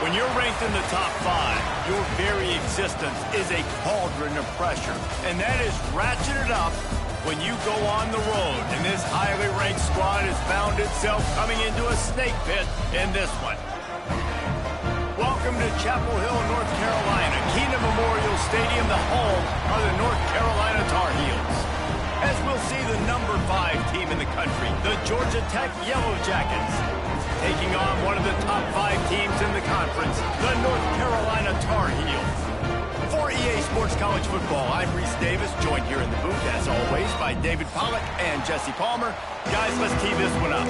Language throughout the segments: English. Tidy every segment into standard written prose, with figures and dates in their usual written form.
When you're ranked in the top 5, your very existence is a cauldron of pressure. And that is ratcheted up when you go on the road. And this highly ranked squad has found itself coming into a snake pit in this one. Welcome to Chapel Hill, North Carolina, Keenan Memorial Stadium, the home of the North Carolina Tar Heels. As we'll see the number 5 team in the country, the Georgia Tech Yellow Jackets, taking on one of the top 5 teams in the conference, the North Carolina Tar Heels. For EA Sports College Football, I'm Reese Davis, joined here in the booth, as always, by David Pollack and Jesse Palmer. Guys, let's tee this one up.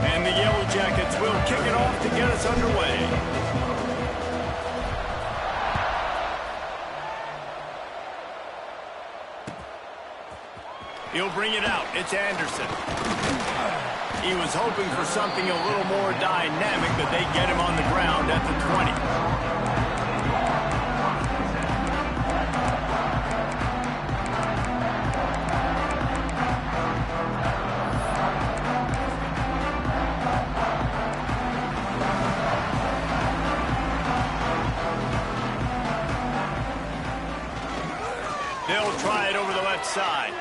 And the Yellow Jackets will kick it off to get us underway. He'll bring it out. It's Anderson. He was hoping for something a little more dynamic, but they get him on the ground at the 20. They'll try it over the left side.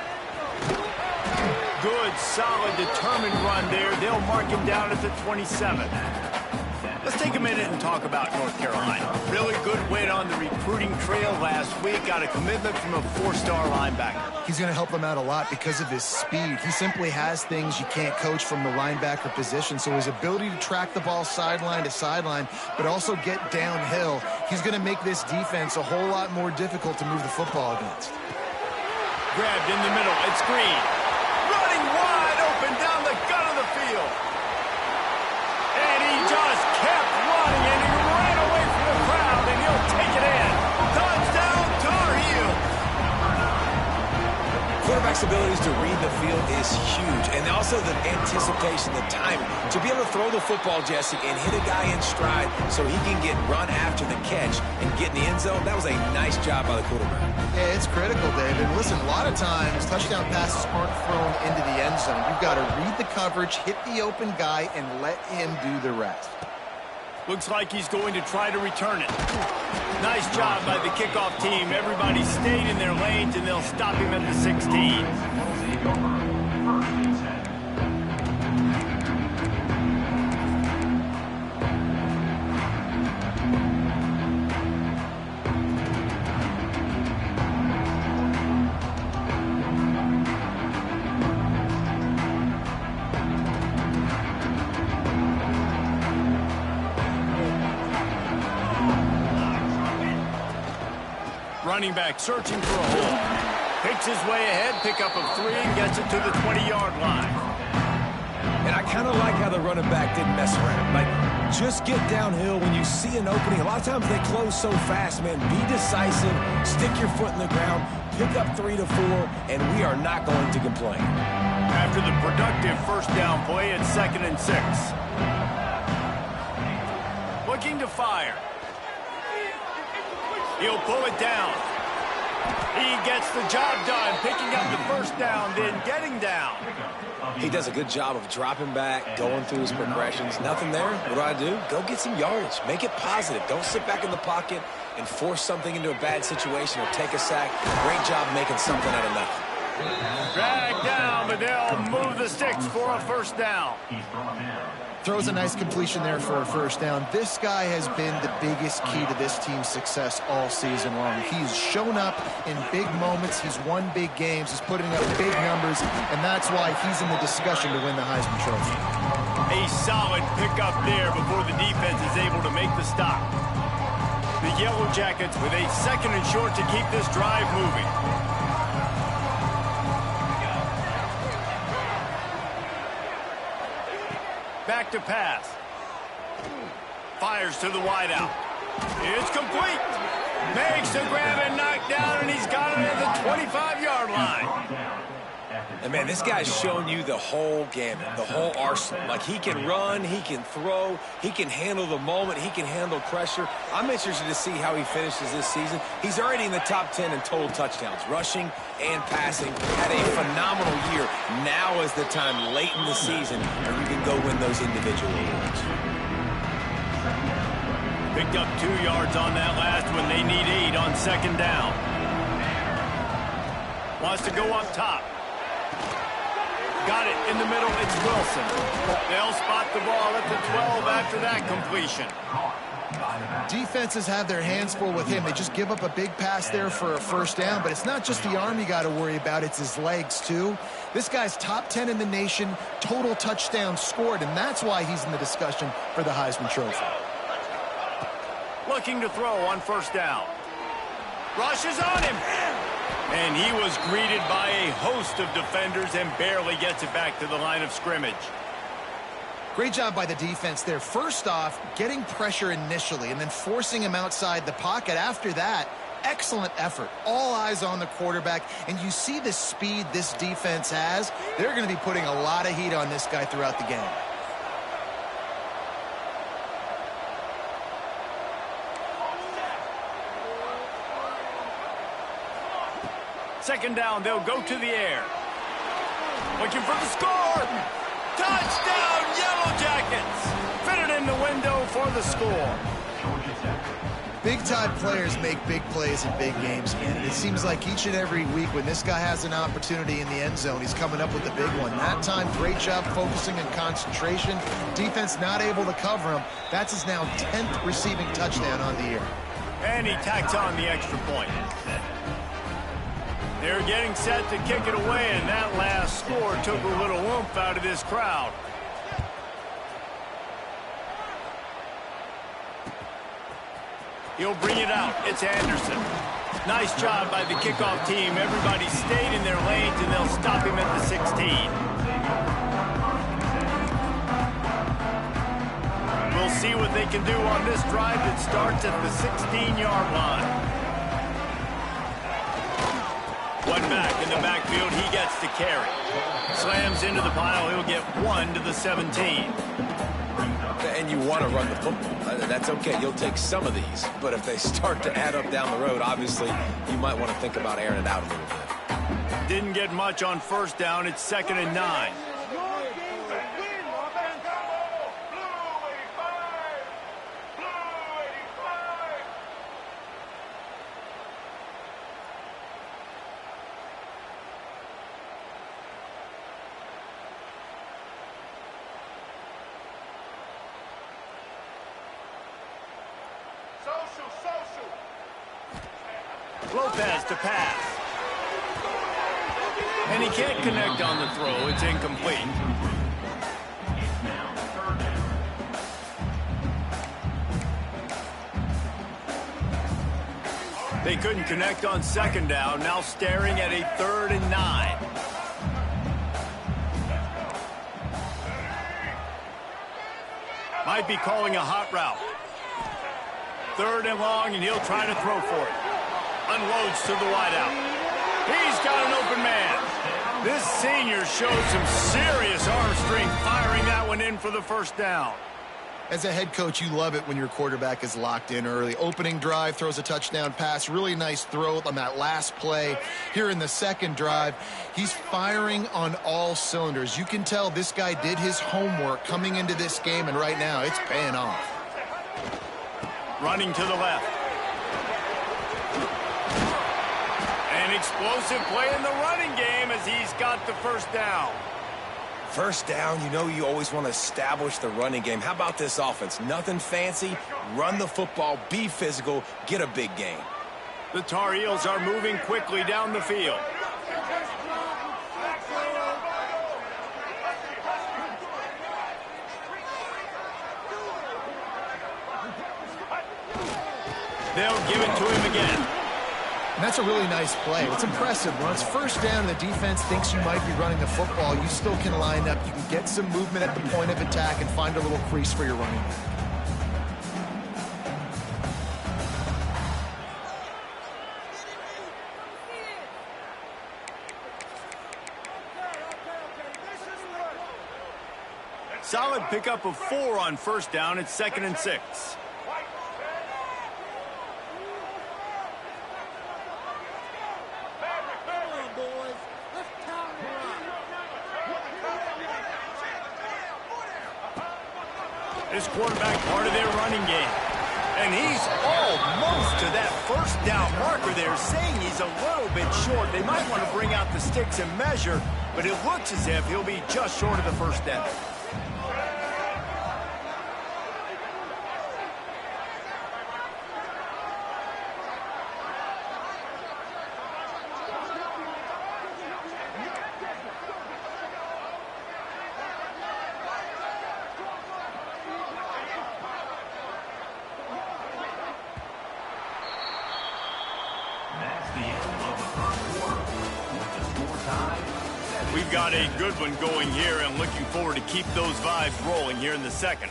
Good, solid, determined run there. They'll mark him down at the 27. Let's take a minute and talk about North Carolina. Really good win on the recruiting trail last week. Got a commitment from a 4-star linebacker. He's going to help them out a lot because of his speed. He simply has things you can't coach from the linebacker position. So his ability to track the ball sideline to sideline, but also get downhill, he's going to make this defense a whole lot more difficult to move the football against. Grabbed in the middle. It's Green. Running wide open down the gut of the field. And he just kept running, and he ran away from the crowd, and he'll take it in. Touchdown, Tar Heels. Quarterback's abilities to read the field is huge, and also the anticipation, the timing. To be able to throw the football, Jesse, and hit a guy in stride so he can get run after the catch and get in the end zone, that was a nice job by the quarterback. Yeah, it's critical, David. Listen, a lot of times, touchdown passes aren't thrown into the end zone. You've got to read the coverage, hit the open guy, and let him do the rest. Looks like he's going to try to return it. Nice job by the kickoff team. Everybody stayed in their lanes, and they'll stop him at the 16. Running back searching for a hole. Picks his way ahead, pick up of 3, and gets it to the 20-yard line. And I kind of like how the running back didn't mess around. Like, just get downhill when you see an opening. A lot of times they close so fast, man. Be decisive, stick your foot in the ground, pick up 3 to 4, and we are not going to complain. After the productive first down play, it's 2nd and 6. Looking to fire. He'll pull it down. He gets the job done, picking up the first down, then getting down. He does a good job of dropping back, going through his progressions. Nothing there. What do? Go get some yardage. Make it positive. Don't sit back in the pocket and force something into a bad situation or take a sack. Great job making something out of nothing. Dragged down, but they'll move the sticks for a first down. Throws a nice completion there for a first down. This guy has been the biggest key to this team's success all season long. He's shown up in big moments. He's won big games. He's putting up big numbers, and that's why he's in the discussion to win the Heisman Trophy. A solid pickup there before the defense is able to make the stop. The Yellow Jackets with a 2nd and short to keep this drive moving. Back to pass. Fires to the wideout. It's complete. Makes the grab and knock down, and he's got it at the 25-yard line. And, man, this guy's shown you the whole gamut, the whole arsenal. Like, he can run, he can throw, he can handle the moment, he can handle pressure. I'm interested to see how he finishes this season. He's already in the top 10 in total touchdowns, rushing and passing. Had a phenomenal year. Now is the time late in the season where you can go win those individual awards. Picked up 2 yards on that last one. They need 8 on second down. Wants to go up top. Got it in the middle. It's Wilson. They'll spot the ball at the 12 after that completion. Defenses have their hands full with him. They just give up a big pass there for a first down, but it's not just the arm you got to worry about. It's his legs, too. This guy's top 10 in the nation, total touchdowns scored, and that's why he's in the discussion for the Heisman Trophy. Looking to throw on first down. Rushes on him. And he was greeted by a host of defenders and barely gets it back to the line of scrimmage. Great job by the defense there. First off, getting pressure initially and then forcing him outside the pocket. After that, excellent effort. All eyes on the quarterback. And you see the speed this defense has. They're going to be putting a lot of heat on this guy throughout the game. Second down, they'll go to the air. Looking for the score. Touchdown, Yellow Jackets. Fit it in the window for the score. Big-time players make big plays in big games, and it seems like each and every week when this guy has an opportunity in the end zone, he's coming up with a big one. That time, great job focusing and concentration. Defense not able to cover him. That's his now 10th receiving touchdown on the year. And he tacks on the extra point. They're getting set to kick it away, and that last score took a little oomph out of this crowd. He'll bring it out. It's Anderson. Nice job by the kickoff team. Everybody stayed in their lanes, and they'll stop him at the 16. We'll see what they can do on this drive that starts at the 16-yard line. One back in the backfield, he gets to carry. Slams into the pile, he'll get 1 to the 17. And you want to run the football. That's okay. You'll take some of these. But if they start to add up down the road, obviously, you might want to think about airing it out a little bit. Didn't get much on first down. It's 2nd and 9. Lopez to pass. And he can't connect on the throw. It's incomplete. They couldn't connect on second down. Now staring at a 3rd and 9. Might be calling a hot route. 3rd and long, and he'll try to throw for it. Unloads to the wideout. He's got an open man. This senior showed some serious arm strength firing that one in for the first down. As a head coach, you love it when your quarterback is locked in early. Opening drive, throws a touchdown pass. Really nice throw on that last play. Here in the second drive, he's firing on all cylinders. You can tell this guy did his homework coming into this game, and right now it's paying off. Running to the left. An explosive play in the running game as he's got the first down. First down, you know you always want to establish the running game. How about this offense? Nothing fancy. Run the football, be physical, get a big gain. The Tar Heels are moving quickly down the field. They'll give it to him again. And that's a really nice play. It's impressive. When it's first down and the defense thinks you might be running the football, you still can line up. You can get some movement at the point of attack and find a little crease for your running back. Solid pickup of 4 on first down. It's 2nd and 6. This quarterback part of their running game. And he's almost to that first down marker there, saying he's a little bit short. They might want to bring out the sticks and measure, but it looks as if he'll be just short of the first down. We've got a good one going here, and looking forward to keep those vibes rolling here in the second.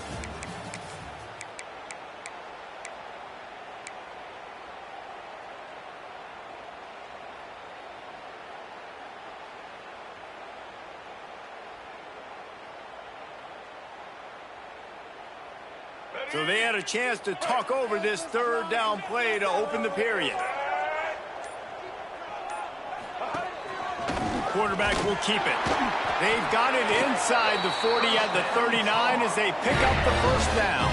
So they had a chance to talk over this third down play to open the period. Quarterback will keep it. They've got it inside the 40 at the 39 as they pick up the first down.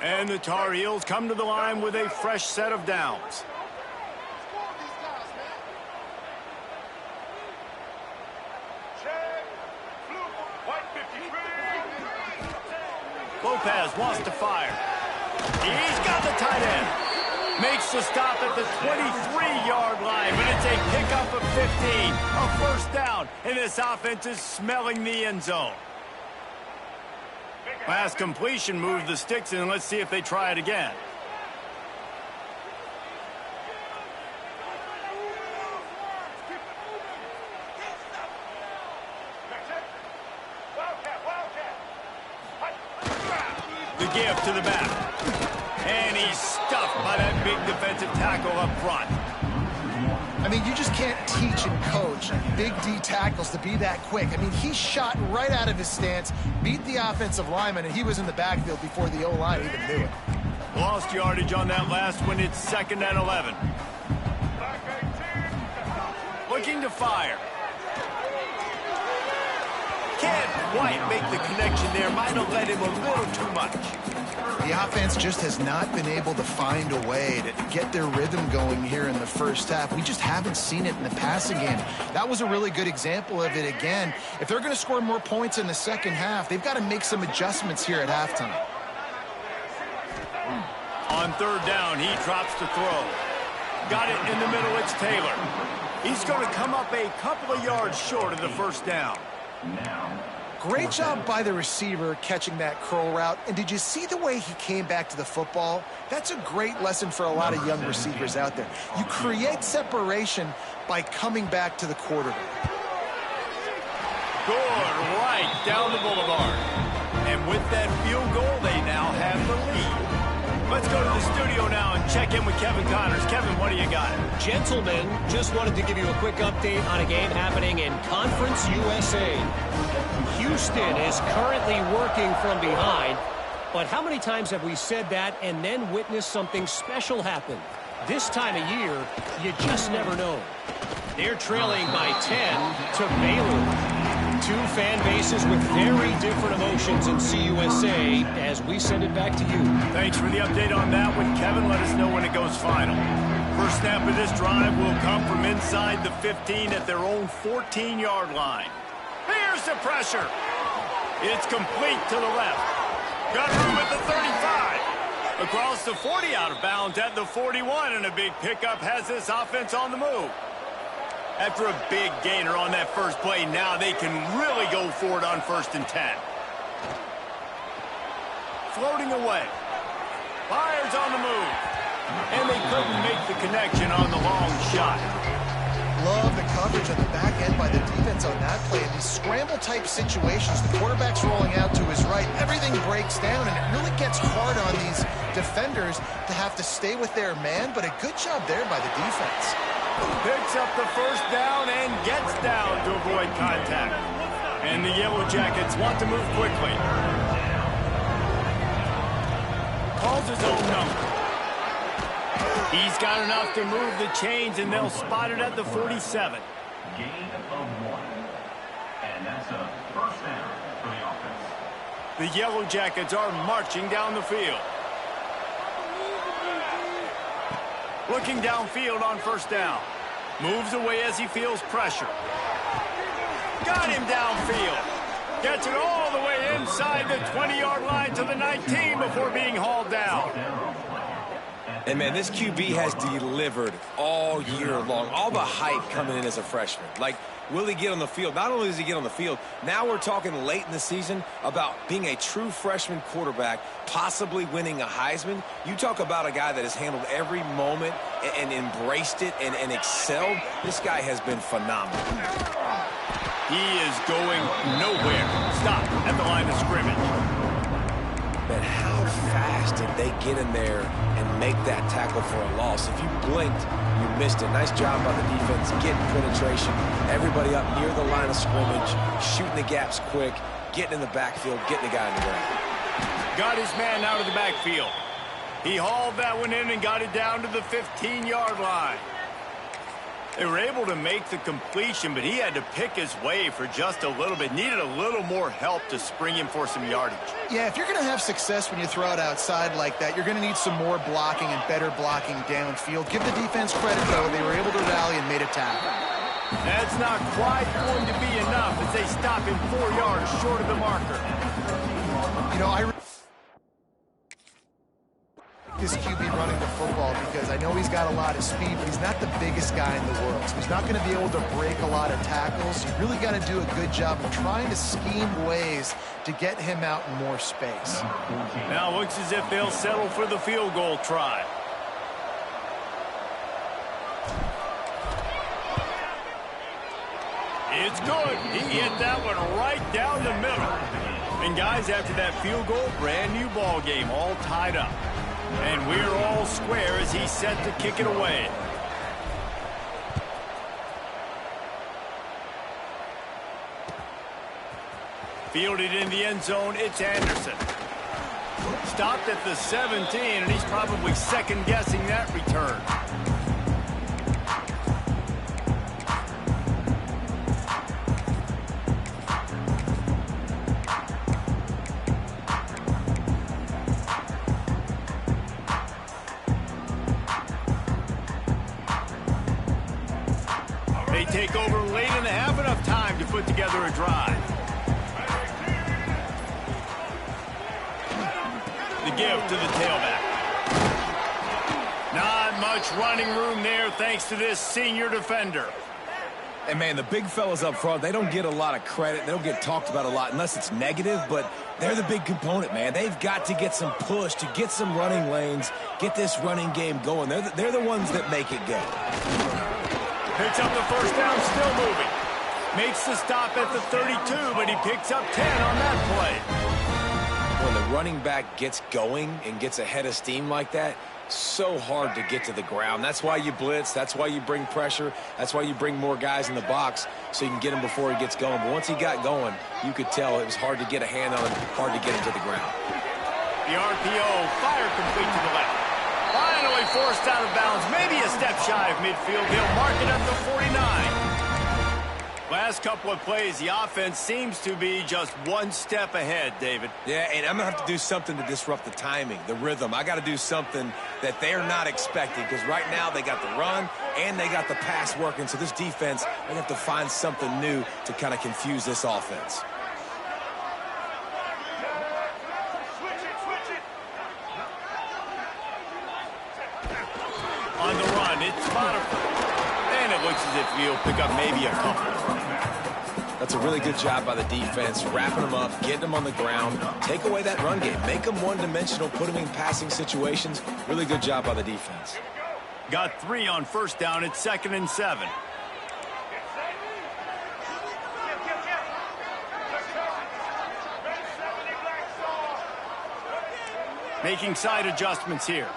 And the Tar Heels come to the line with a fresh set of downs. Lopez wants to fire. He's got the tight end. Makes the stop at the 23-yard line, but it's a pickup of 15, a first down, and this offense is smelling the end zone. Last completion moves the sticks, and let's see if they try it again. The give to the back. And he's stuffed by that big defensive tackle up front. I mean, you just can't teach and coach big D tackles to be that quick. I mean, he shot right out of his stance, beat the offensive lineman, and he was in the backfield before the O-line even knew it. Lost yardage on that last one. It's 2nd and 11. Looking to fire. Can't quite make the connection there. Might have led him a little too much. The offense just has not been able to find a way to get their rhythm going here in the first half. We just haven't seen it in the passing game. That was a really good example of it again. If they're going to score more points in the second half, they've got to make some adjustments here at halftime. On third down, he drops to throw. Got it in the middle, it's Taylor. He's going to come up a couple of yards short of the first down. Great job by the receiver catching that curl route. And did you see the way he came back to the football? That's a great lesson for a lot of young receivers out there. You create separation by coming back to the quarterback. Good right down the boulevard. And with that field goal, they now have the lead. Let's go to the studio now and check in with Kevin Connors. Kevin, what do you got? Gentlemen, just wanted to give you a quick update on a game happening in Conference USA. Houston is currently working from behind, but how many times have we said that and then witnessed something special happen? This time of year, you just never know. They're trailing by 10 to Baylor. Two fan bases with very different emotions in CUSA as we send it back to you. Thanks for the update on that one, Kevin. Let us know when it goes final. First snap of this drive will come from inside the 15 at their own 14-yard line. Here's the pressure. It's complete to the left. Got room at the 35. Across the 40, out of bounds at the 41, and a big pickup has this offense on the move. After a big gainer on that first play, now they can really go for it on 1st and 10. Floating away. Fires on the move. And they couldn't make the connection on the long shot. Love the coverage on the back end by the defense on that play. In these scramble-type situations, the quarterback's rolling out to his right. Everything breaks down, and it really gets hard on these defenders to have to stay with their man, but a good job there by the defense. Picks up the first down and gets down to avoid contact. And the Yellow Jackets want to move quickly. Calls his own number. He's got enough to move the chains, and they'll spot it at the 47. Gain of 1. And that's a first down for the offense. The Yellow Jackets are marching down the field. Looking downfield on first down. Moves away as he feels pressure. Got him downfield. Gets it all the way inside the 20-yard line to the 19 before being hauled down. And, man, this QB has delivered all year long. All the hype coming in as a freshman. Like, will he get on the field? Not only does he get on the field, now we're talking late in the season about being a true freshman quarterback, possibly winning a Heisman. You talk about a guy that has handled every moment and embraced it and excelled. This guy has been phenomenal. He is going nowhere. Stop at the line of scrimmage. But how fast did they get in there and make that tackle for a loss? If you blinked, you missed it. Nice job by the defense, getting penetration. Everybody up near the line of scrimmage, shooting the gaps quick, getting in the backfield, getting the guy in the ground. Got his man out of the backfield. He hauled that one in and got it down to the 15-yard line. They were able to make the completion, but he had to pick his way for just a little bit. Needed a little more help to spring him for some yardage. Yeah, if you're going to have success when you throw it outside like that, you're going to need some more blocking and better blocking downfield. Give the defense credit, though. They were able to rally and made a tackle. That's not quite going to be enough as they stop him 4 yards short of the marker. You know, this QB running the football because I know he's got a lot of speed, but he's not the biggest guy in the world. So he's not going to be able to break a lot of tackles. You really got to do a good job of trying to scheme ways to get him out in more space. Now looks as if they'll settle for the field goal try. It's good. He hit that one right down the middle. And guys, after that field goal, brand new ball game, all tied up. And we're all square as he's set to kick it away. Fielded in the end zone, it's Anderson. Stopped at the 17, and he's probably second-guessing that return. They take over late and have enough time to put together a drive. The give to the tailback. Not much running room there thanks to this senior defender. And, man, the big fellas up front, they don't get a lot of credit. They don't get talked about a lot unless it's negative, but they're the big component, man. They've got to get some push, to get some running lanes, get this running game going. They're the ones that make it go. Picks up the first down, still moving. Makes the stop at the 32, but he picks up 10 on that play. When the running back gets going and gets ahead of steam like that, so hard to get to the ground. That's why you blitz. That's why you bring pressure. That's why you bring more guys in the box so you can get him before he gets going. But once he got going, you could tell it was hard to get a hand on him, hard to get him to the ground. The RPO, fire complete to the left. Finally forced out of bounds, maybe a step shy of midfield. They'll mark it at the 49. Last couple of plays, the offense seems to be just one step ahead, David. Yeah, and I'm going to have to do something to disrupt the timing, the rhythm. I got to do something that they're not expecting because right now they got the run and they got the pass working. So this defense, they have to find something new to kind of confuse this offense. On the run, it's Potiphar. And it looks as if he'll pick up maybe a couple. That's a really good job by the defense, wrapping them up, getting them on the ground, take away that run game, make them one-dimensional, put them in passing situations. Really good job by the defense. Got 3 on first down. It's 2nd and 7. Making side adjustments here.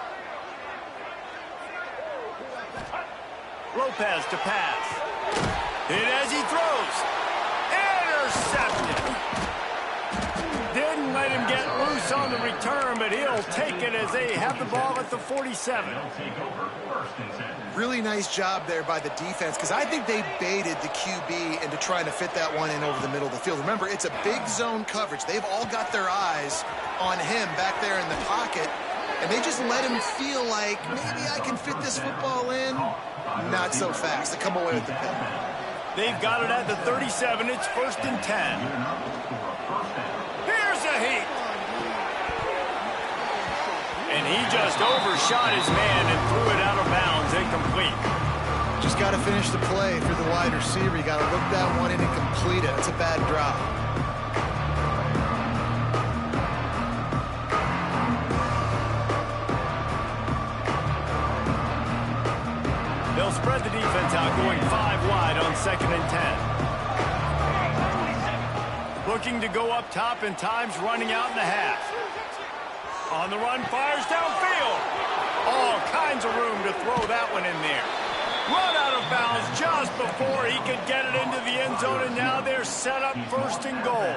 Lopez to pass. Hit as he throws. Intercepted. Didn't let him get loose on the return, but he'll take it as they have the ball at the 47. Really nice job there by the defense, because I think they baited the QB into trying to fit that one in over the middle of the field. Remember, it's a big zone coverage. They've all got their eyes on him back there in the pocket, and they just let him feel like, maybe I can fit this football in. Not so fast. They come away with the pick. They've got it at the 37. It's 1st and 10. Here's a heat. And he just overshot his man and threw it out of bounds, incomplete. Just got to finish the play for the wide receiver. You got to look that one in and complete it. It's a bad drop. They'll spread the defense out, going 5 wide on 2nd and 10. Looking to go up top, and time's running out in the half. On the run, fires downfield. All kinds of room to throw that one in there. Run out of bounds just before he could get it into the end zone, and now they're set up 1st and goal.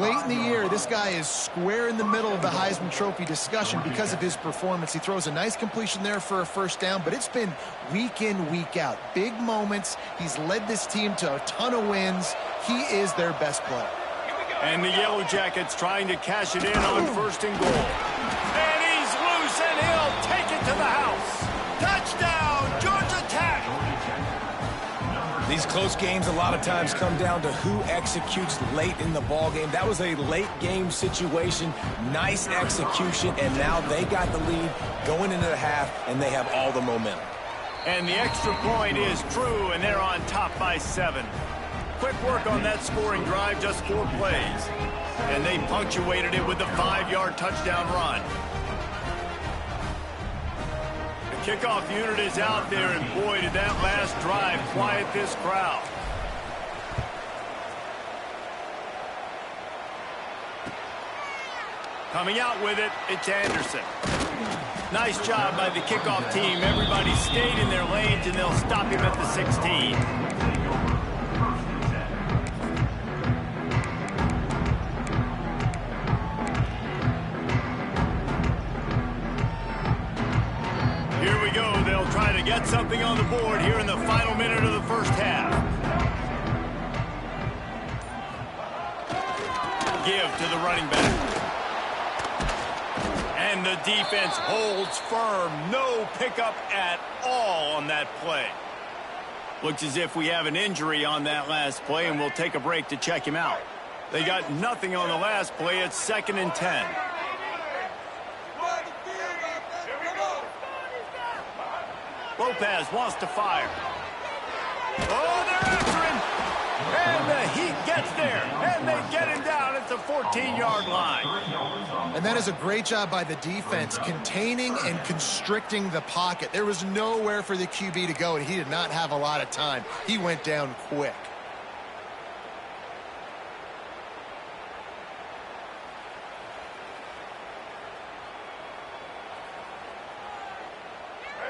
Late in the year, this guy is square in the middle of the Heisman Trophy discussion because of his performance. He throws a nice completion there for a 1st down, but it's been week in, week out. Big moments. He's led this team to a ton of wins. He is their best player. And the Yellow Jackets trying to cash it in on 1st and goal. And he's loose, and he'll take it to the house. Touchdown, Georgia Tech! These close games a lot of times come down to who executes late in the ball game. That was a late game situation. Nice execution, and now they got the lead going into the half, and they have all the momentum. And the extra point is true, and they're on top by 7. Quick work on that scoring drive, just 4 plays. And they punctuated it with a 5-yard touchdown run. The kickoff unit is out there, and boy, did that last drive quiet this crowd. Coming out with it, it's Anderson. Nice job by the kickoff team. Everybody stayed in their lanes, and they'll stop him at the 16. Here we go. They'll try to get something on the board here in the final minute of the 1st half. Give to the running back. And the defense holds firm. No pickup at all on that play. Looks as if we have an injury on that last play, and we'll take a break to check him out. They got nothing on the last play. It's 2nd and 10. Lopez wants to fire. Oh, they're after him. And the Heat gets there. And they get him down at the 14-yard line. And that is a great job by the defense, containing and constricting the pocket. There was nowhere for the QB to go, and he did not have a lot of time. He went down quick.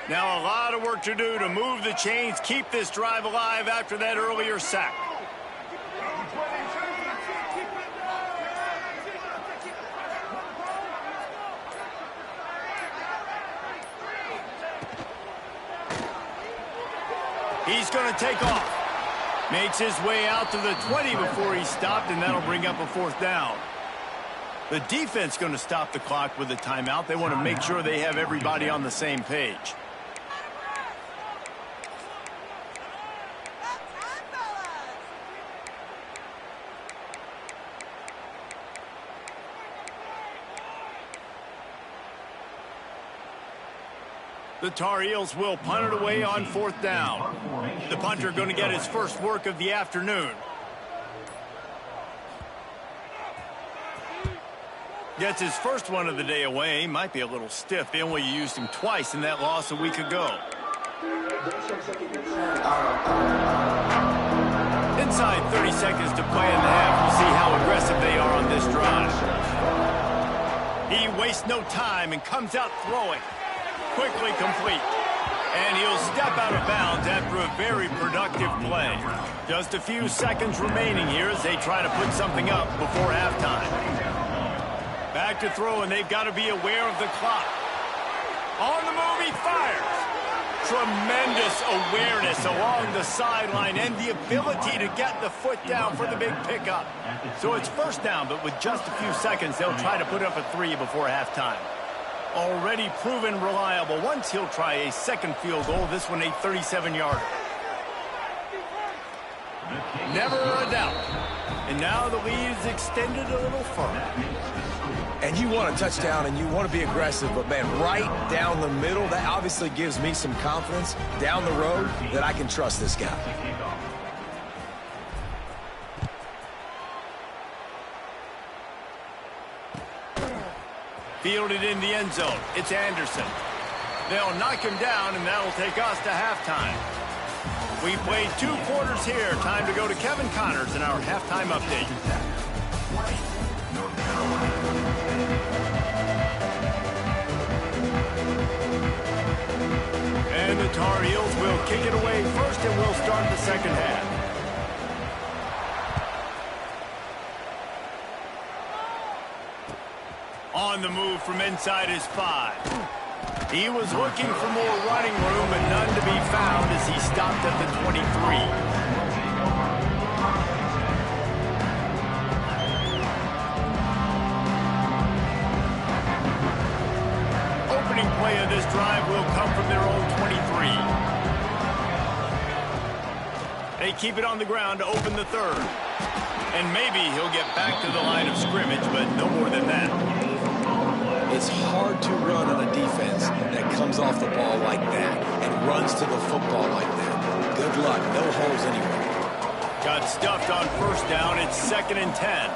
Now a lot of work to do to move the chains, keep this drive alive after that earlier sack. He's going to take off. Makes his way out to the 20 before he stopped, and that'll bring up a 4th down. The defense going to stop the clock with a timeout. They want to make sure they have everybody on the same page. The Tar Heels will punt it away on 4th down. The punter going to get his first work of the afternoon. Gets his first one of the day away. Might be a little stiff. They only used him twice in that loss a week ago. Inside 30 seconds to play in the half. We'll see how aggressive they are on this drive. He wastes no time and comes out throwing. Quickly complete. And he'll step out of bounds a very productive play. Just a few seconds remaining here as they try to put something up before halftime. Back to throw, and they've got to be aware of the clock. On the move, he fires. Tremendous awareness along the sideline and the ability to get the foot down for the big pickup. So it's first down, but with just a few seconds, they'll try to put up a 3 before halftime. Already proven reliable. Once he'll try a second field goal, this one a 37-yarder. Never a doubt. And now the lead is extended a little further. And you want a touchdown and you want to be aggressive, but man, right down the middle, that obviously gives me some confidence down the road that I can trust this guy. Fielded in the end zone. It's Anderson. They'll knock him down, and that'll take us to halftime. We played 2 quarters here. Time to go to Kevin Connors in our halftime update. And the Tar Heels will kick it away first, and we'll start the second half. On the move from inside his 5. He was looking for more running room, but none to be found as he stopped at the 23. Opening play of this drive will come from their own 23. They keep it on the ground to open the 3rd. And maybe he'll get back to the line of scrimmage, but no more than that. It's hard to run on a defense that comes off the ball like that and runs to the football like that. Good luck. No holes anywhere. Got stuffed on first down. It's 2nd and 10.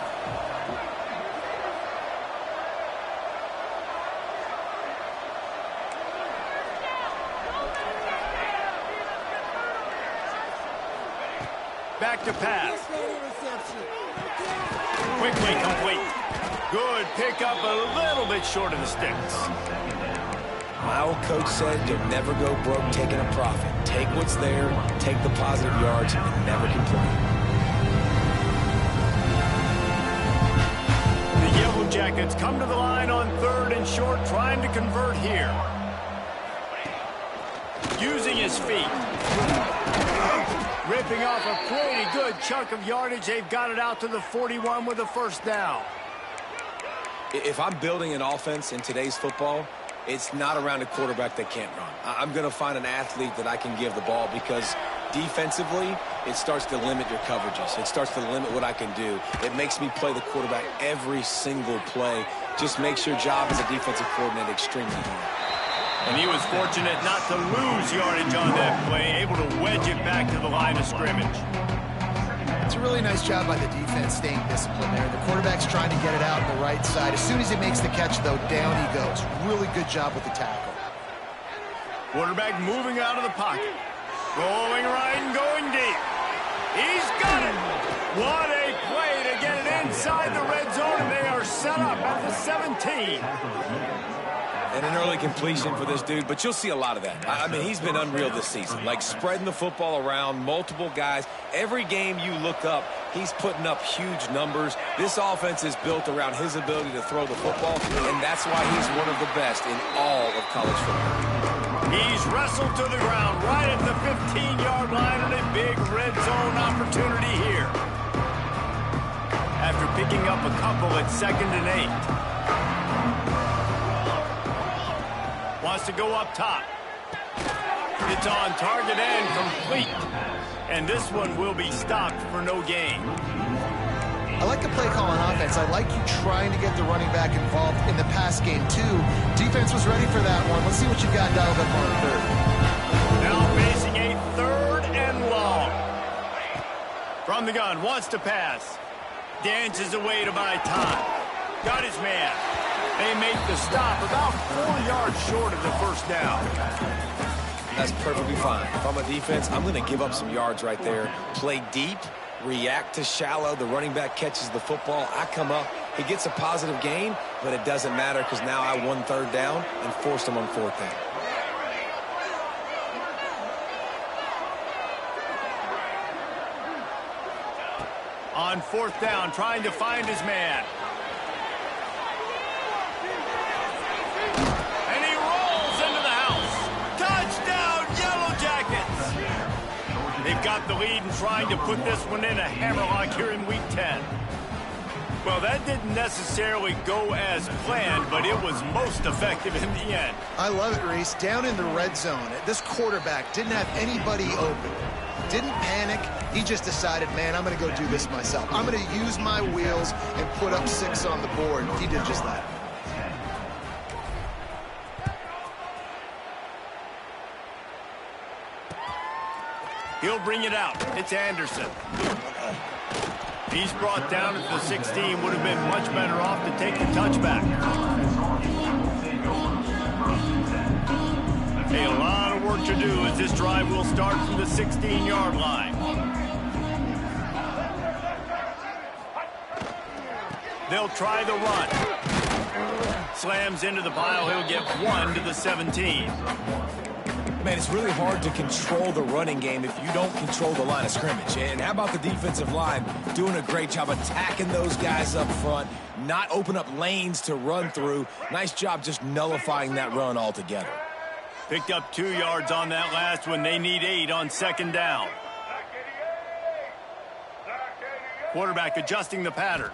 Back to pass. Quickly complete. Good pickup, a little bit short of the sticks. My old coach said you'll never go broke taking a profit. Take what's there, take the positive yards, and never complain. The Yellow Jackets come to the line on 3rd and short, trying to convert here. Using his feet. Ripping off a pretty good chunk of yardage. They've got it out to the 41 with a first down. If I'm building an offense in today's football, it's not around a quarterback that can't run. I'm going to find an athlete that I can give the ball because defensively, it starts to limit your coverages. It starts to limit what I can do. It makes me play the quarterback every single play. Just makes your job as a defensive coordinator extremely hard. And he was fortunate not to lose yardage on that play, able to wedge it back to the line of scrimmage. It's a really nice job by the defense staying disciplined there. The quarterback's trying to get it out on the right side. As soon as he makes the catch, though, down he goes. Really good job with the tackle. Quarterback moving out of the pocket. Rolling right and going deep. He's got it. What a play to get it inside the red zone, and they are set up at the 17. And an early completion for this dude, but you'll see a lot of that. I mean, he's been unreal this season, like spreading the football around, multiple guys. Every game you look up, he's putting up huge numbers. This offense is built around his ability to throw the football, and that's why he's one of the best in all of college football. He's wrestled to the ground right at the 15-yard line and a big red zone opportunity here. After picking up a couple at 2nd and 8. Wants to go up top. It's on target and complete. And this one will be stopped for no gain. I like the play call on offense. I like you trying to get the running back involved in the pass game, too. Defense was ready for that one. Let's see what you've got dialed up on 3rd. Now facing a 3rd and long. From the gun, wants to pass. Dances away to buy time. Got his man. They make the stop about 4 yards short of the first down. That's perfectly fine. If I'm a defense, I'm going to give up some yards right there. Play deep, react to shallow. The running back catches the football. I come up. He gets a positive gain, but it doesn't matter because now I won 3rd down and forced him on 4th down. On 4th down, trying to find his man. And he rolls into the house. Touchdown, Yellow Jackets! They've got the lead and trying to put this one in a hammerlock here in Week 10. Well, that didn't necessarily go as planned, but it was most effective in the end. I love it, Reese. Down in the red zone, this quarterback didn't have anybody open. Didn't panic. He just decided, man, I'm going to go do this myself. I'm going to use my wheels and put up 6 on the board. He did just that. He'll bring it out. It's Anderson. He's brought down at the 16. Would have been much better off to take the touchback. A lot of work to do as this drive will start from the 16-yard line. They'll try the run. Slams into the pile. He'll get 1 to the 17. Man, it's really hard to control the running game if you don't control the line of scrimmage. And how about the defensive line doing a great job attacking those guys up front, not open up lanes to run through. Nice job just nullifying that run altogether. Picked up 2 yards on that last one. They need 8 on 2nd down. Quarterback adjusting the pattern.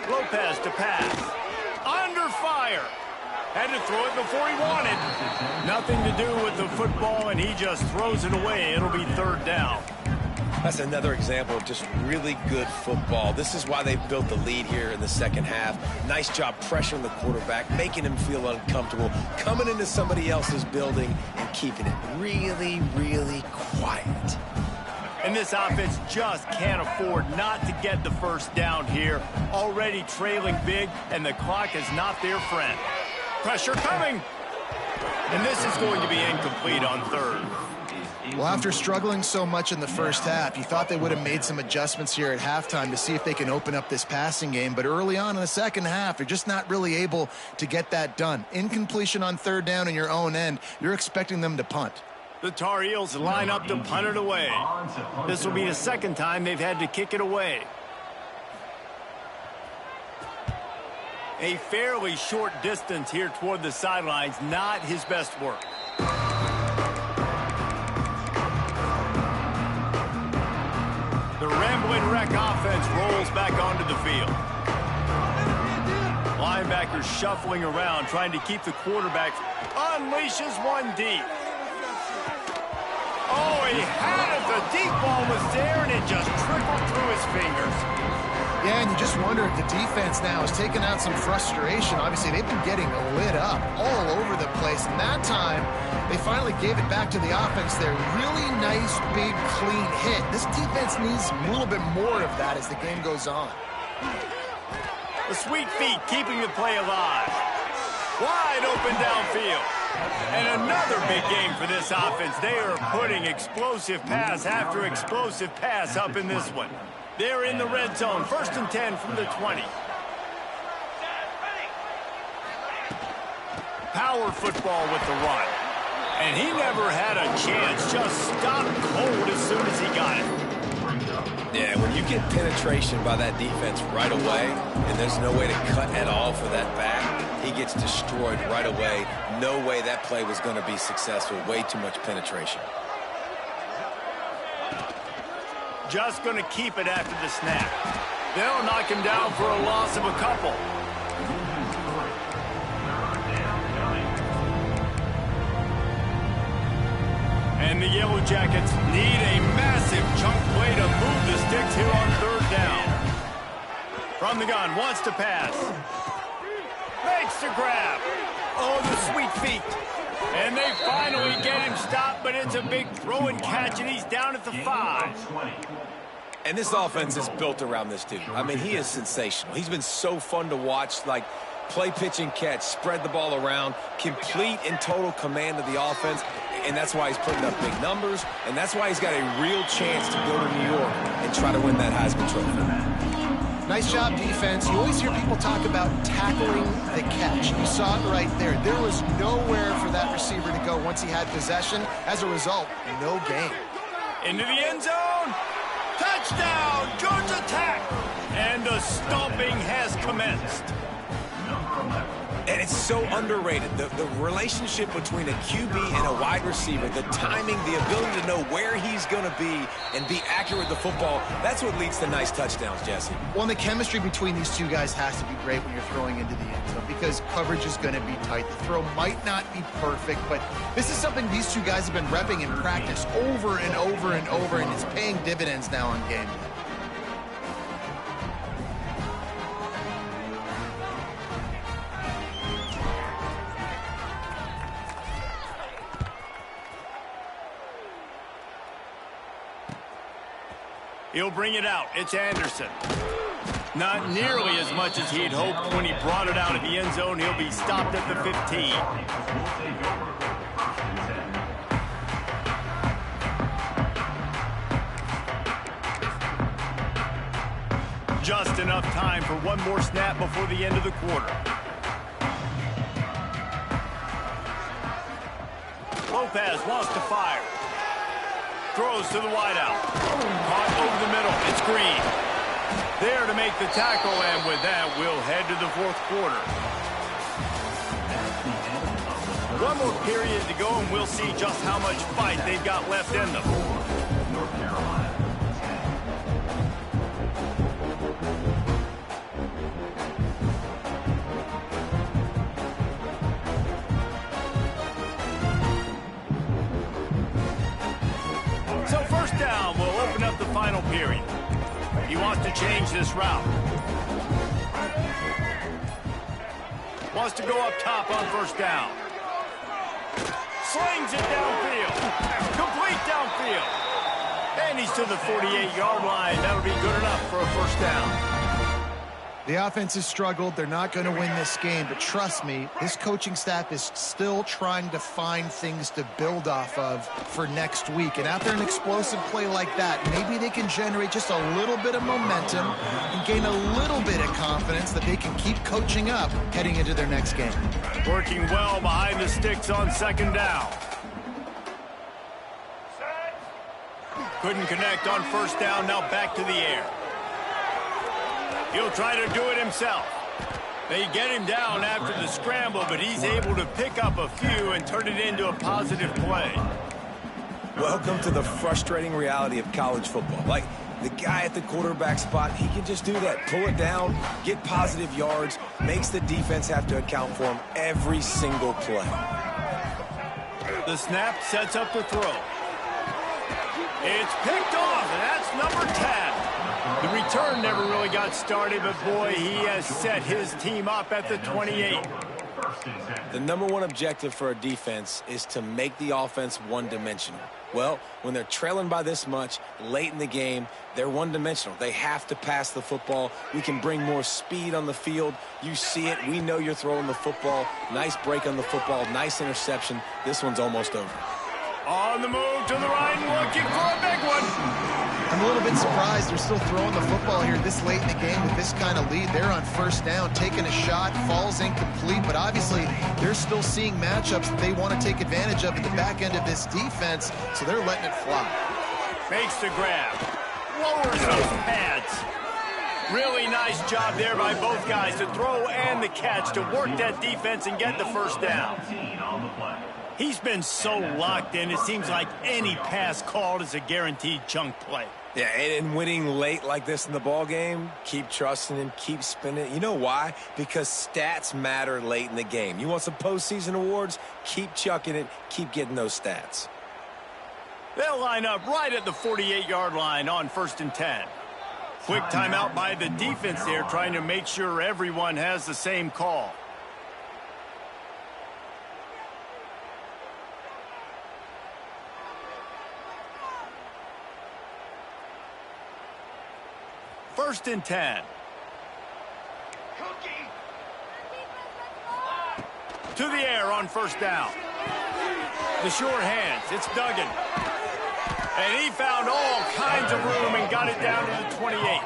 Lopez to pass. Under fire. Had to throw it before he wanted. Nothing to do with the football, and he just throws it away. It'll be 3rd down. That's another example of just really good football. This is why they've built the lead here in the second half. Nice job pressuring the quarterback, making him feel uncomfortable, coming into somebody else's building and keeping it really, really quiet. And this offense just can't afford not to get the 1st down here. Already trailing big, and the clock is not their friend. Pressure coming. And this is going to be incomplete on 3rd. Well, after struggling so much in the first half, you thought they would have made some adjustments here at halftime to see if they can open up this passing game. But early on in the second half, they're just not really able to get that done. Incompletion on 3rd down in your own end, you're expecting them to punt. The Tar Heels line up to punt it away. This will be the 2nd time they've had to kick it away. A fairly short distance here toward the sidelines, not his best work. The Rambling Wreck offense rolls back onto the field. Linebackers shuffling around, trying to keep the quarterback. Unleashes one deep. Oh, he had it. The deep ball was there, and it just trickled through his fingers. Yeah, and you just wonder if the defense now has taken out some frustration. Obviously, they've been getting lit up all over the place. And that time, they finally gave it back to the offense there. Really nice, big, clean hit. This defense needs a little bit more of that as the game goes on. The sweet feet keeping the play alive. Wide open downfield. And another big game for this offense. They are putting explosive pass after explosive pass up in this one. They're in the red zone. 1st and 10 from the 20. Power football with the run. And he never had a chance. Just stopped cold as soon as he got it. Yeah, when you get penetration by that defense right away, and there's no way to cut at all for that back, he gets destroyed right away. No way that play was going to be successful. Way too much penetration. Just going to keep it after the snap. They'll knock him down for a loss of a couple. And the Yellow Jackets need a massive chunk play to move the sticks here on 3rd down. From the gun, wants to pass. Makes the grab. Oh, the sweet feet. And they finally get him stopped, but it's a big throw and catch, and he's down at the 5. And this offense is built around this dude. I mean, he is sensational. He's been so fun to watch, like play, pitch, and catch, spread the ball around, complete and total command of the offense, and that's why he's putting up big numbers, and that's why he's got a real chance to go to New York and try to win that Heisman Trophy. Nice job, defense. You always hear people talk about tackling the catch. You saw it right there. There was nowhere for that receiver to go once he had possession. As a result, no gain. Into the end zone. Touchdown, Georgia! attack. And the stomping has commenced. And it's so underrated. The relationship between a QB and a wide receiver, the timing, the ability to know where he's going to be and be accurate with the football, that's what leads to nice touchdowns, Jesse. Well, and the chemistry between these two guys has to be great when you're throwing into the end zone because coverage is going to be tight. The throw might not be perfect, but this is something these two guys have been repping in practice over and over and over, and it's paying dividends now on game day. He'll bring it out. It's Anderson. Not nearly as much as he'd hoped when he brought it out of the end zone. He'll be stopped at the 15. Just enough time for one more snap before the end of the quarter. Lopez wants to fire. Throws to the wideout. Caught over the middle. It's Green. There to make the tackle, and with that, we'll head to the fourth quarter. One more period to go, and we'll see just how much fight they've got left in them. North Carolina. So first down, we'll open up the final period. He wants to change this route. Wants to go up top on first down. Slings it downfield. Complete downfield. And he's to the 48-yard line. That'll be good enough for a first down. The offense has struggled. They're not going to win this game, but trust me, this coaching staff is still trying to find things to build off of for next week. And after an explosive play like that, maybe they can generate just a little bit of momentum and gain a little bit of confidence that they can keep coaching up heading into their next game. Working well behind the sticks on second down. Couldn't connect on first down. Now back to the air. He'll try to do it himself. They get him down after the scramble, but he's able to pick up a few and turn it into a positive play. Welcome to the frustrating reality of college football. Like, the guy at the quarterback spot, he can just do that. Pull it down, get positive yards, makes the defense have to account for him every single play. The snap sets up the throw. It's picked off, and that's number 10. The return never really got started, but boy, he has set his team up at the 28. The number one objective for a defense is to make the offense one-dimensional. Well, when they're trailing by this much late in the game, they're one-dimensional. They have to pass the football. We can bring more speed on the field. You see it. We know you're throwing the football. Nice break on the football. Nice interception. This one's almost over. On the move to the right, looking for a big one. I'm a little bit surprised they're still throwing the football here this late in the game with this kind of lead. They're on first down, taking a shot, falls incomplete, but obviously they're still seeing matchups that they want to take advantage of at the back end of this defense, so they're letting it fly. Makes the grab. Lowers those pads. Really nice job there by both guys to throw and the catch to work that defense and get the first down. He's been so locked in, it seems like any pass called is a guaranteed chunk play. Yeah, and winning late like this in the ball game, keep trusting him, keep spinning. You know why? Because stats matter late in the game. You want some postseason awards? Keep chucking it, keep getting those stats. They'll line up right at the 48-yard line on 1st and 10. Quick timeout by the defense there, trying to make sure everyone has the same call. First and 10. To the air on first down. The short hands. It's Duggan. And he found all kinds of room and got it down to the 28.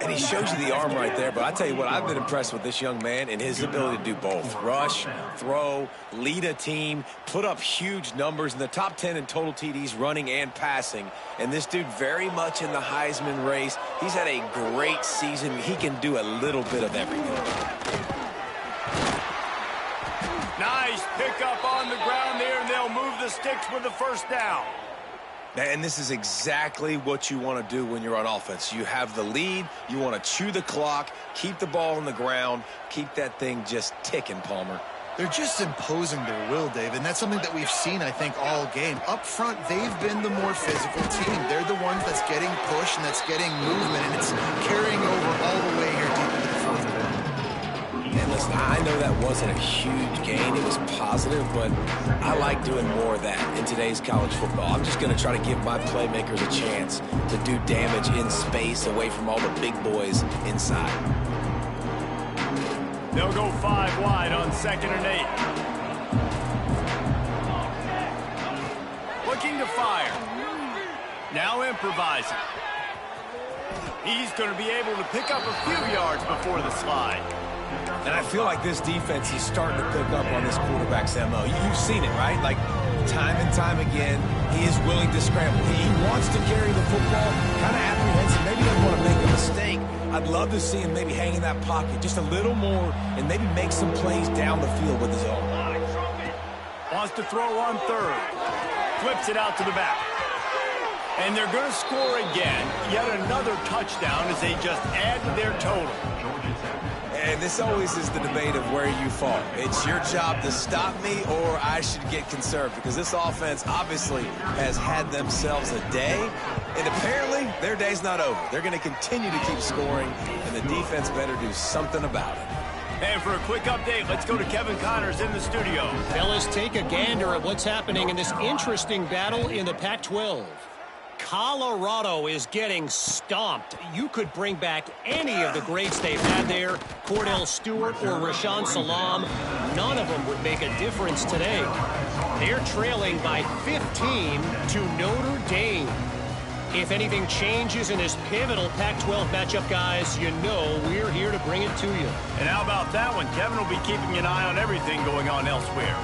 And he shows you the arm right there, but I tell you what, I've been impressed with this young man and his ability to do both. Rush, throw, lead a team, put up huge numbers in the top 10 in total TDs running and passing. And this dude very much in the Heisman race. He's had a great season. He can do a little bit of everything. Nice pickup on the ground there, and they'll move the sticks with the first down. And this is exactly what you want to do when you're on offense. You have the lead, you want to chew the clock, keep the ball on the ground, keep that thing just ticking, Palmer. They're just imposing their will, Dave, and that's something that we've seen, I think, all game. Up front, they've been the more physical team. They're the ones that's getting pushed and that's getting movement, and it's carrying over all the way here deep into the fourth quarter. And listen, I know that wasn't a huge gain. It was positive, but I like doing more of that in today's college football. I'm just going to try to give my playmakers a chance to do damage in space away from all the big boys inside. They'll go 5 wide on 2nd and 8. Looking to fire. Now improvising. He's going to be able to pick up a few yards before the slide. And I feel like this defense is starting to pick up on this quarterback's MO. You've seen it, right? Like, time and time again, he is willing to scramble. He wants to carry the football, kind of apprehensive, maybe doesn't want to make a mistake. I'd love to see him maybe hang in that pocket just a little more and maybe make some plays down the field with his own. Wants to throw on 3rd. Flips it out to the back. And they're going to score again. Yet another touchdown as they just add to their total. And this always is the debate of where you fall. It's your job to stop me or I should get conserved, because this offense obviously has had themselves a day, and apparently their day's not over. They're going to continue to keep scoring, and the defense better do something about it. And for a quick update, let's go to Kevin Connors in the studio. Fellas, take a gander at what's happening in this interesting battle in the Pac-12. Colorado is getting stomped. You could bring back any of the greats they've had there, Cordell Stewart or Rashaan Salam. None of them would make a difference today. They're trailing by 15 to Notre Dame. If anything changes in this pivotal Pac-12 matchup, guys, you know we're here to bring it to you. And how about that one? Kevin will be keeping an eye on everything going on elsewhere.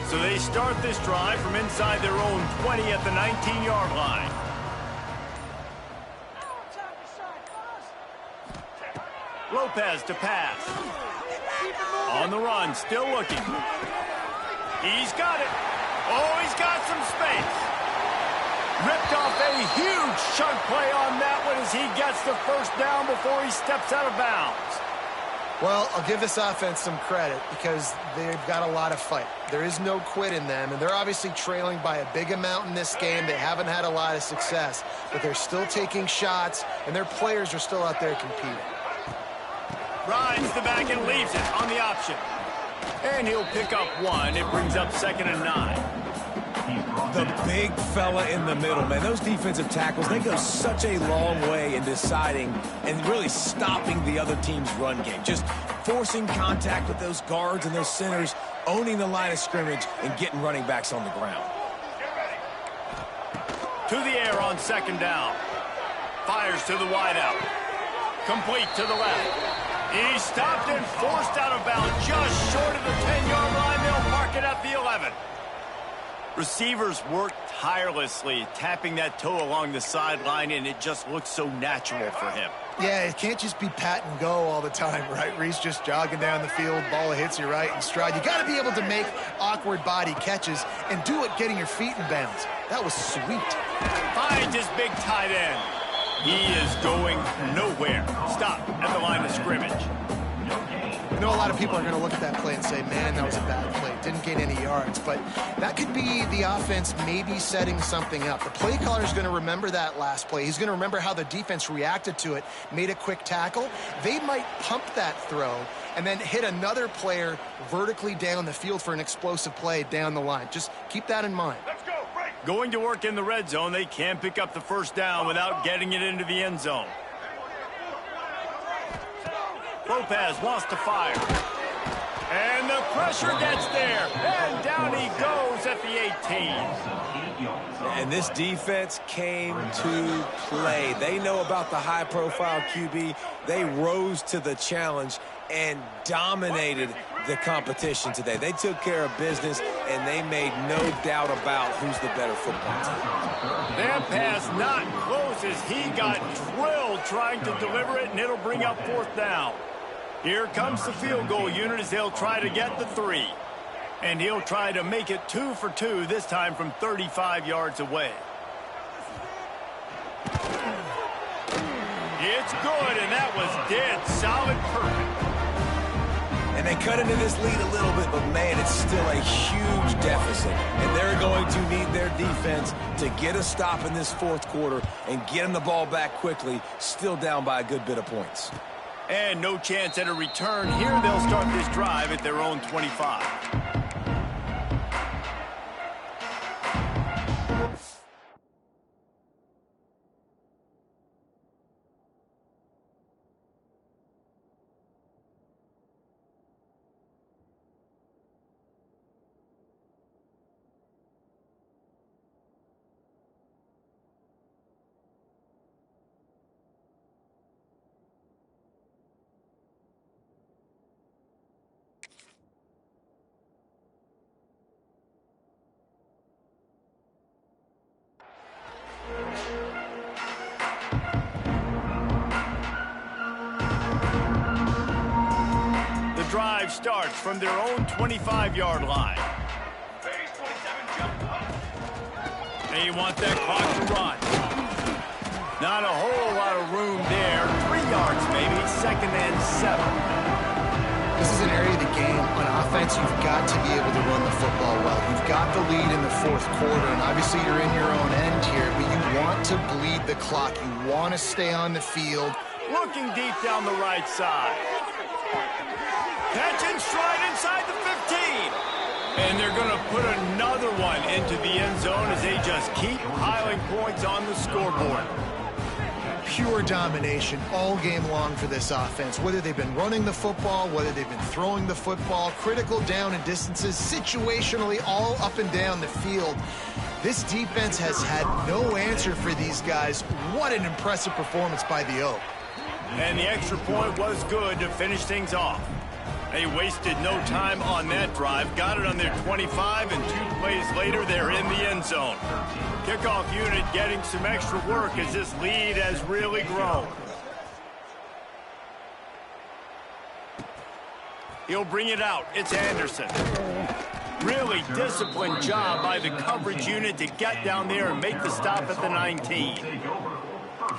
So they start this drive from inside their own 20 at the 19-yard line. Lopez to pass. On the run, still looking. He's got it. Oh, he's got some space. Ripped off a huge chunk play on that one as he gets the first down before he steps out of bounds. Well, I'll give this offense some credit because they've got a lot of fight. There is no quit in them, and they're obviously trailing by a big amount in this game. They haven't had a lot of success, but they're still taking shots, and their players are still out there competing. Rides the back and leaves it on the option. And he'll pick up 1. It brings up 2nd and 9. The big fella in the middle, man. Those defensive tackles, they go such a long way in deciding and really stopping the other team's run game. Just forcing contact with those guards and those centers, owning the line of scrimmage, and getting running backs on the ground. To the air on 2nd down. Fires to the wideout. Complete to the left. He stopped and forced out of bounds just short of the 10-yard line. They'll mark it at the 11. Receivers work tirelessly, tapping that toe along the sideline, and it just looks so natural for him. Yeah, it can't just be pat and go all the time, right? Reese just jogging down the field, ball hits you right in stride. You got to be able to make awkward body catches and do it getting your feet in bounds. That was sweet. Finds his big tight end. He is going nowhere. Stop at the line of scrimmage. I know a lot of people are going to look at that play and say, man, that was a bad play. Didn't gain any yards. But that could be the offense maybe setting something up. The play caller is going to remember that last play. He's going to remember how the defense reacted to it, made a quick tackle. They might pump that throw and then hit another player vertically down the field for an explosive play down the line. Just keep that in mind. Going to work in the red zone. They can pick up the first down without getting it into the end zone. Lopez wants to fire. And the pressure gets there. And down he goes at the 18. And this defense came to play. They know about the high-profile QB. They rose to the challenge and dominated the competition today. They took care of business, and they made no doubt about who's the better football team. That pass not close as he got drilled trying to deliver it, and it'll bring up 4th down. Here comes the field goal unit as they'll try to get the 3. And he'll try to make it 2 for 2, this time from 35 yards away. It's good, and that was dead solid perfect. And they cut into this lead a little bit, but, man, it's still a huge deficit. And they're going to need their defense to get a stop in this 4th quarter and get them the ball back quickly, still down by a good bit of points. And no chance at a return. Here they'll start this drive at their own 25. Drive starts from their own 25-yard line. They want that clock to run. Not a whole lot of room there. 3 yards maybe, 2nd and 7. This is an area of the game. On offense, you've got to be able to run the football well. You've got the lead in the 4th quarter, and obviously you're in your own end here, but you want to bleed the clock. You want to stay on the field. Looking deep down the right side. Catch and stride inside the 15. And they're going to put another one into the end zone as they just keep piling points on the scoreboard. Pure domination all game long for this offense. Whether they've been running the football, whether they've been throwing the football, critical down and distances, situationally all up and down the field. This defense has had no answer for these guys. What an impressive performance by the Oak. And the extra point was good to finish things off. They wasted no time on that drive. Got it on their 25, and 2 plays later, they're in the end zone. Kickoff unit getting some extra work as this lead has really grown. He'll bring it out. It's Anderson. Really disciplined job by the coverage unit to get down there and make the stop at the 19.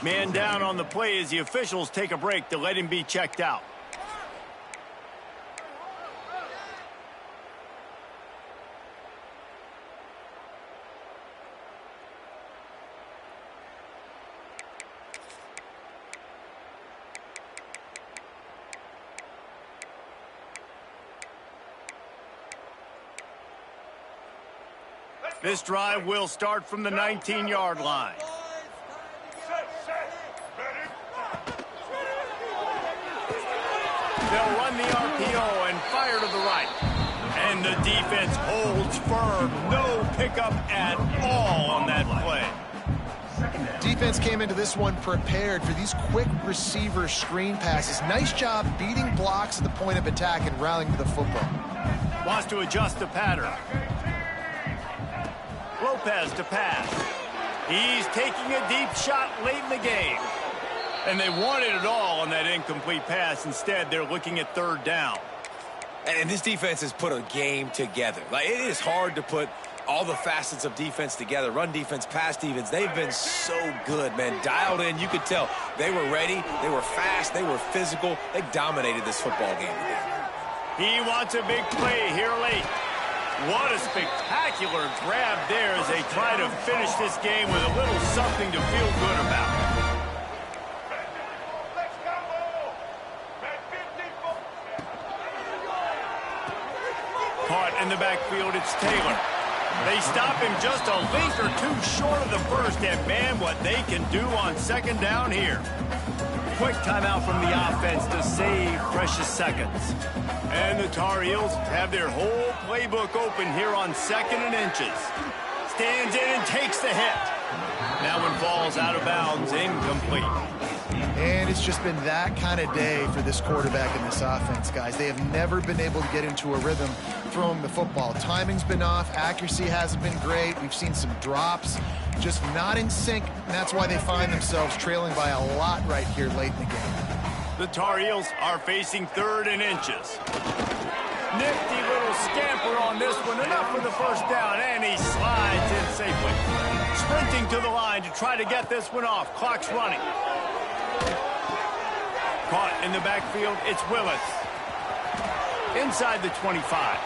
Man down on the play as the officials take a break to let him be checked out. This drive will start from the 19-yard line. They'll run the RPO and fire to the right. And the defense holds firm. No pickup at all on that play. Defense came into this one prepared for these quick receiver screen passes. Nice job beating blocks at the point of attack and rallying to the football. Wants to adjust the pattern. Lopez to pass. He's taking a deep shot late in the game. And they wanted it all on that incomplete pass. Instead, they're looking at 3rd down. And this defense has put a game together. Like, it is hard to put all the facets of defense together. Run defense, pass defense. They've been so good, man. Dialed in. You could tell they were ready. They were fast. They were physical. They dominated this football game today. He wants a big play here late. What a spectacular grab there as they try to finish this game with a little something to feel good about. Caught in the backfield, it's Taylor. They stop him just a link or two short of the first, and man, what they can do on 2nd down here. quick timeout from the offense to save precious seconds. And the Tar Heels have their whole playbook open here on 2nd and inches. Stands in and takes the hit. That one falls out of bounds, incomplete. And it's just been that kind of day for this quarterback and this offense, guys. They have never been able to get into a rhythm throwing the football. Timing's been off. Accuracy hasn't been great. We've seen some drops. Just not in sync, and that's why they find themselves trailing by a lot right here late in the game. The Tar Heels are facing 3rd and inches. Nifty little scamper on this one. Enough for the first down, and he slides in safely. Sprinting to the line to try to get this one off. Clock's running. Caught in the backfield, it's Willis. Inside the 25.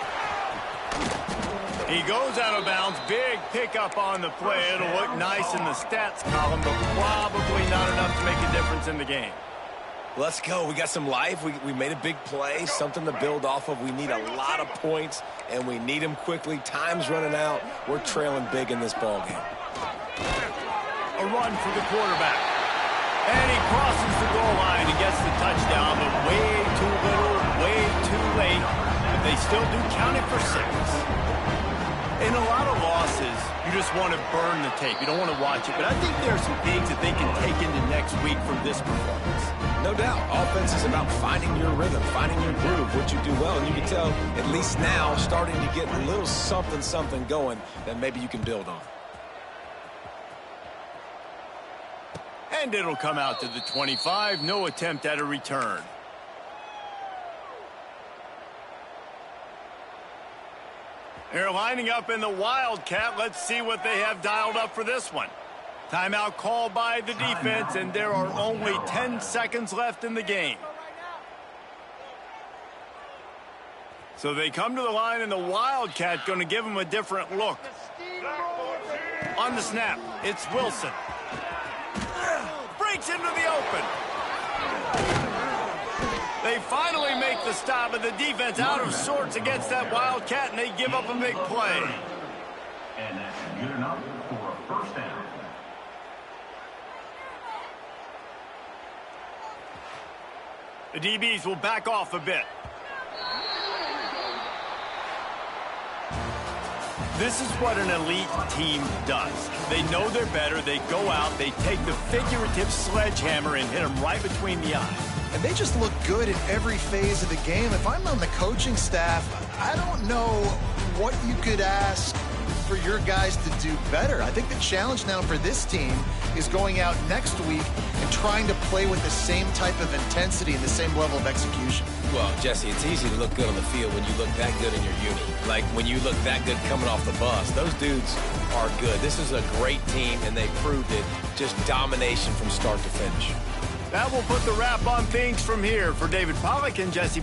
He goes out of bounds. Big pickup on the play. It'll look nice in the stats column, but probably not enough to make a difference in the game. Let's go. We got some life. We made a big play, something to build off of. We need a lot of points, and we need them quickly. Time's running out. We're trailing big in this ballgame. A run for the quarterback. And he crosses the goal line and gets the touchdown, but way too little, way too late. But they still do count it for 6. In a lot of losses, you just want to burn the tape. You don't want to watch it. But I think there are some things that they can take into next week from this performance. No doubt. Offense is about finding your rhythm, finding your groove, what you do well. And you can tell, at least now, starting to get a little something going that maybe you can build on. And it'll come out to the 25. No attempt at a return. They're lining up in the Wildcat. Let's see what they have dialed up for this one. Timeout called by the defense, and there are only 10 seconds left in the game. So they come to the line, and the Wildcat going to give them a different look. On the snap, it's Wilson. Breaks into the open. They finally make the stop, but the defense out of sorts against that Wildcat, and they give up a big play. And that's good enough for a first down. The DBs will back off a bit. This is what an elite team does. They know they're better. They go out. They take the figurative sledgehammer and hit them right between the eyes. And they just look good in every phase of the game. If I'm on the coaching staff, I don't know what you could ask for your guys to do better. I think the challenge now for this team is going out next week and trying to play with the same type of intensity and the same level of execution. Well, Jesse, it's easy to look good on the field when you look that good in your uni. Like when you look that good coming off the bus. Those dudes are good. This is a great team, and they proved it. Just domination from start to finish. That will put the wrap on things from here. For David Pollack and Jesse